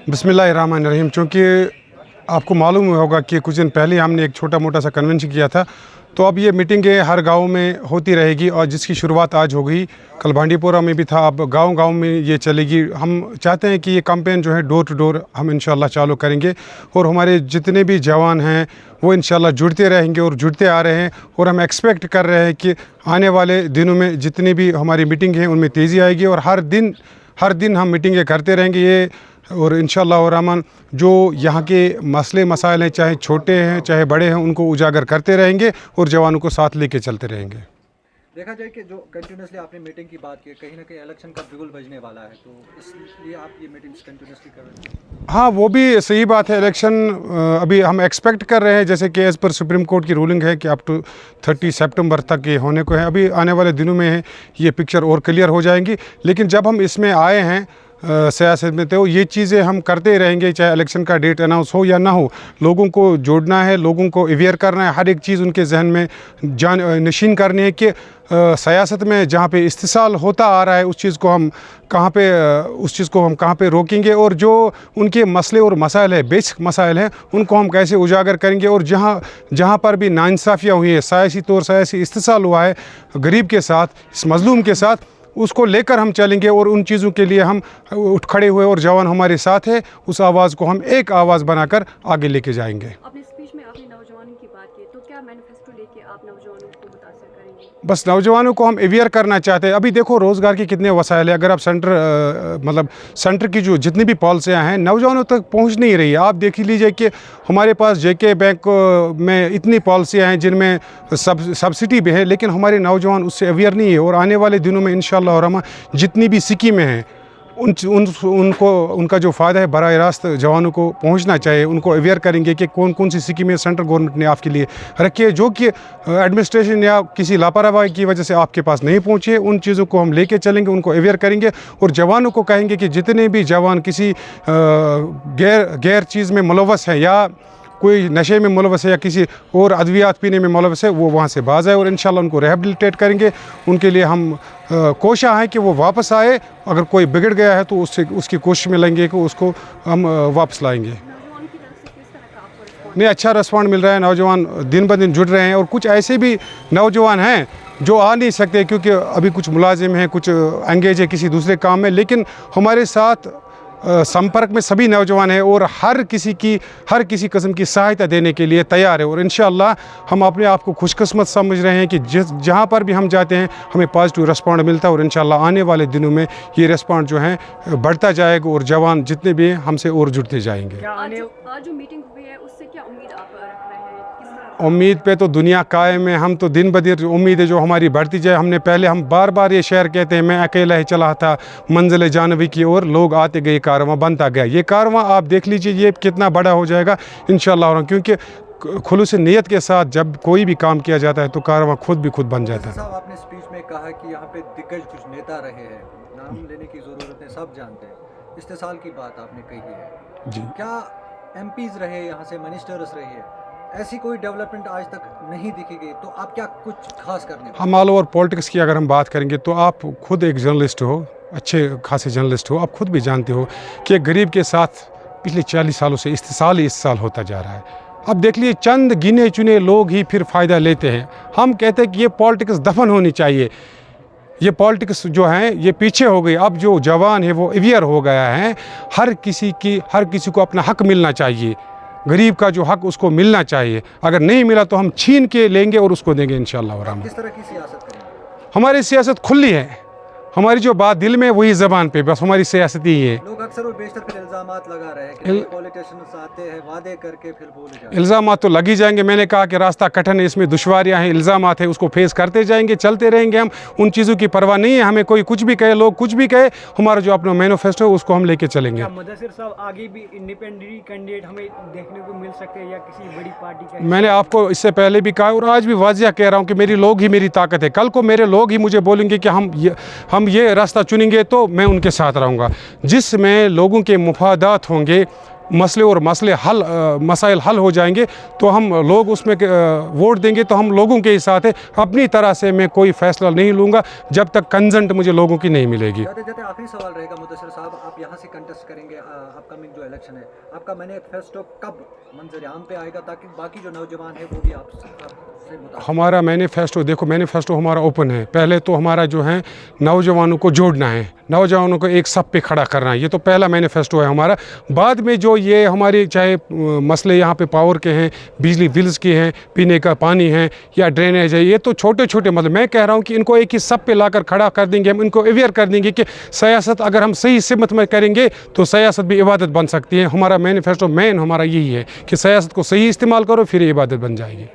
बिस्मिल्लाहिर्रहमानिर्रहीम। चूँकि आपको मालूम होगा कि कुछ दिन पहले हमने एक छोटा मोटा सा कन्वेंशन किया था, तो अब ये मीटिंगें हर गांव में होती रहेगी और जिसकी शुरुआत आज हो गई। कल भांडीपोरा में भी था, अब गांव-गांव में ये चलेगी। हम चाहते हैं कि ये कैंपेन जो है डोर टू डोर हम इंशाल्लाह चालू करेंगे और हमारे जितने भी जवान हैं वो इंशाल्लाह जुड़ते रहेंगे और जुड़ते आ रहे हैं और हम एक्सपेक्ट कर रहे हैं कि आने वाले दिनों में जितनी भी हमारी मीटिंग हैं उनमें तेज़ी आएगी और हर दिन हम मीटिंगें करते रहेंगे ये। और इंशाअल्लाह रहमान जो यहाँ के मसले मसाइल हैं, चाहे छोटे हैं चाहे बड़े हैं, उनको उजागर करते रहेंगे और जवानों को साथ लेके चलते रहेंगे। देखा जाए कि जो कंटिन्यूसली आपने मीटिंग की बात की, कहीं ना कहीं इलेक्शन का बिगुल बजने वाला है, तो इसलिए आप ये मीटिंग्स कंटिन्यूसली कर रहे हैं। हाँ, वो भी सही बात है। इलेक्शन अभी हम एक्सपेक्ट कर रहे हैं, जैसे कि एज़ पर सुप्रीम कोर्ट की रूलिंग है कि अप टू 30 सितंबर तक ये होने को है। अभी आने वाले दिनों में ये पिक्चर और क्लियर हो जाएंगी। लेकिन जब हम इसमें आए हैं सियासत में, तो ये चीज़ें हम करते रहेंगे, चाहे इलेक्शन का डेट अनाउंस हो या ना हो। लोगों को जोड़ना है, लोगों को अवेयर करना है, हर एक चीज़ उनके जहन में जान नशीन करनी है कि सियासत में जहाँ पे इस्तिसाल होता आ रहा है उस चीज़ को हम कहाँ पे रोकेंगे और जो उनके मसले और मसाइल है, बेसिक मसाइल हैं, उनको हम कैसे उजागर करेंगे। और जहाँ पर भी नाइंसाफ़ियाँ हुई है, सियासी इस्तिसाल हुआ है गरीब के साथ, इस मज़लूम के साथ, उसको लेकर हम चलेंगे और उन चीज़ों के लिए हम उठ खड़े हुए और जवान हमारे साथ है, उस आवाज़ को हम एक आवाज़ बनाकर आगे लेके जाएंगे। अपने स्पीच में आपने नौजवानों की बात की, तो क्या मैनिफेस्टो लेके आप नौजवानों को मुतासर करेंगे? बस नौजवानों को हम अवेयर करना चाहते हैं। अभी देखो रोज़गार के कितने वसाइल है, अगर आप सेंटर की जो जितनी भी पॉलिसियाँ हैं नौजवानों तक पहुंच नहीं रही है। आप देख लीजिए कि हमारे पास जेके बैंक में इतनी पॉलिसियाँ हैं जिनमें सब्सिडी भी है, लेकिन हमारे नौजवान उससे अवेयर नहीं है। और आने वाले दिनों में इंशाअल्लाह रहमान जितनी भी स्कीमें हैं उनका जो फ़ायदा है बराह रास्त जवानों को पहुंचना चाहिए। उनको अवेयर करेंगे कि कौन कौन सी स्कीमें सेंट्रल गवर्नमेंट ने आपके लिए रखी है, जो कि एडमिनिस्ट्रेशन या किसी लापरवाही की वजह से आपके पास नहीं पहुंचे। उन चीज़ों को हम लेके चलेंगे, उनको अवेयर करेंगे और जवानों को कहेंगे कि जितने भी जवान किसी गैर चीज़ में मुलव्वस है या कोई नशे में मुलव्वस है या किसी और अद्वियात पीने में मुलव्वस है, वो वहाँ से बाज आए और इंशाल्लाह उनको रिहेबिलिटेट करेंगे। उनके लिए हम कोशिश है कि वो वापस आए। अगर कोई बिगड़ गया है तो उसकी कोशिश में लेंगे कि उसको हम वापस लाएंगे। नहीं, अच्छा रिस्पॉन्ड मिल रहा है, नौजवान दिन ब दिन जुड़ रहे हैं। और कुछ ऐसे भी नौजवान हैं जो आ नहीं सकते क्योंकि अभी कुछ मुलाजिम हैं, कुछ एंगेज है किसी दूसरे काम में, लेकिन हमारे साथ संपर्क में सभी नौजवान हैं और हर किसी किस्म की सहायता देने के लिए तैयार है। और इंशाअल्लाह हम अपने आप को खुशकिस्मत समझ रहे हैं कि जहाँ पर भी हम जाते हैं हमें पॉजिटिव रिस्पॉन्ड मिलता है और इंशाअल्लाह आने वाले दिनों में ये रिस्पॉन्ड जो है बढ़ता जाएगा और जवान जितने भी हैं हमसे और जुड़ते जाएंगे। आज जो मीटिंग हुई है उससे क्या उम्मीद आप रख रहे हैं? उम्मीद पे तो दुनिया कायम है। हम तो दिन ब दिन उम्मीद है जो हमारी बढ़ती जाए। हम बार बार ये शेर कहते हैं, मैं अकेला ही चला था मंजिल जानवी की ओर, लोग आते गए कारवां बनता गया। ये कारवां आप देख लीजिए ये कितना बड़ा हो जाएगा इंशाअल्लाह, क्योंकि खुलूस नीयत के साथ जब कोई भी काम किया जाता है तो कारवां खुद बन जाता है। साहब, आपने स्पीच में कहा कि यहाँ पे दिग्गज कुछ नेता रहे हैं, नाम लेने की ज़रूरत है, सब जानते हैं। इस्तेसाल की बात आपने कही है जी। क्या एमपीज़ रहे, यहाँ से मिनिस्टर्स रहे हैं, ऐसी कोई डेवलपमेंट आज तक नहीं दिखी गई, तो आप क्या कुछ खास करने? हम ऑल ओवर पॉलिटिक्स की अगर हम बात करेंगे तो आप खुद एक जर्नलिस्ट हो, अच्छे खासे जर्नलिस्ट हो, आप खुद भी जानते हो कि गरीब के साथ पिछले 40 सालों से इस्तेसाल होता जा रहा है। अब देख लीजिए चंद गिने चुने लोग ही फिर फ़ायदा लेते हैं। हम कहते हैं कि ये पॉलिटिक्स दफन होनी चाहिए, ये पॉलिटिक्स जो है ये पीछे हो गई। अब जो जवान है वो अवेयर हो गया है, हर किसी को अपना हक मिलना चाहिए। गरीब का जो हक उसको मिलना चाहिए, अगर नहीं मिला तो हम छीन के लेंगे और उसको देंगे इंशाअल्लाह। किस तरह की सियासत करेंगे? हमारी सियासत खुली है, हमारी जो बात दिल में वही ज़बान पे, बस हमारी सियासत ही है। लोग अक्सर और बेशतर फिर इल्ज़ामात लगा रहे हैं कि पॉलिटिशियंस आते हैं वादे करके फिर भूल जाते हैं। इल्ज़ामात तो लगी जाएंगे। मैंने कहा कि रास्ता कठिन है, इसमें दुश्वारियां हैं, इल्ज़ामात है, उसको फेस करते जाएंगे, चलते रहेंगे। हम उन चीज़ों की परवाह नहीं है, हमें कोई कुछ भी कहे, लोग कुछ भी कहे, हमारा जो अपना मैनिफेस्टो है उसको हम लेके चलेंगे। मुदस्सिर साहब, आगे भी इंडिपेंडेंट कैंडिडेट हमें देखने को मिल सकते हैं या किसी बड़ी पार्टी का? मैंने आपको इससे पहले भी कहा और आज भी वाजिया कह रहा हूँ कि मेरे लोग ही मेरी ताकत है। कल को मेरे लोग ही मुझे बोलेंगे कि हम ये रास्ता चुनेंगे तो मैं उनके साथ रहूँगा। जिसमें लोगों के मुफादात होंगे, मसले और मसाइल हल हो जाएंगे तो हम लोग उसमें वोट देंगे, तो हम लोगों के ही साथ है। अपनी तरह से मैं कोई फ़ैसला नहीं लूँगा जब तक कंसेंट मुझे लोगों की नहीं मिलेगी। जाते जाते आखिरी सवाल रहेगा मुदस्सिर साहब, आप यहाँ से कंटेस्ट करेंगे अपकमिंग जो इलेक्शन है, आपका मैनिफेस्टो कब मंजर आम पे आएगा ताकि बाकी जो नौजवान है वो भी आपसे मुताबिक? हमारा मैनिफेस्टो देखो, मैनिफेस्टो हमारा ओपन है। पहले तो हमारा जो है नौजवानों को जोड़ना है, नौजवानों को एक सब पे खड़ा करना है, ये तो पहला मैनिफेस्टो है हमारा। बाद में जो ये हमारे चाहे मसले यहाँ पे पावर के हैं, बिजली बिल्स के हैं, पीने का पानी है या ड्रेनेज है, ये तो छोटे छोटे मतलब मैं कह रहा हूँ कि इनको एक ही सब पे लाकर खड़ा कर देंगे, हम इनको अवेयर कर देंगे कि सियासत अगर हम सही सिमत में करेंगे तो सियासत भी इबादत बन सकती है। हमारा मैनिफेस्टो मेन हमारा यही है कि सियासत को सही इस्तेमाल करो, फिर ये इबादत बन जाएगी।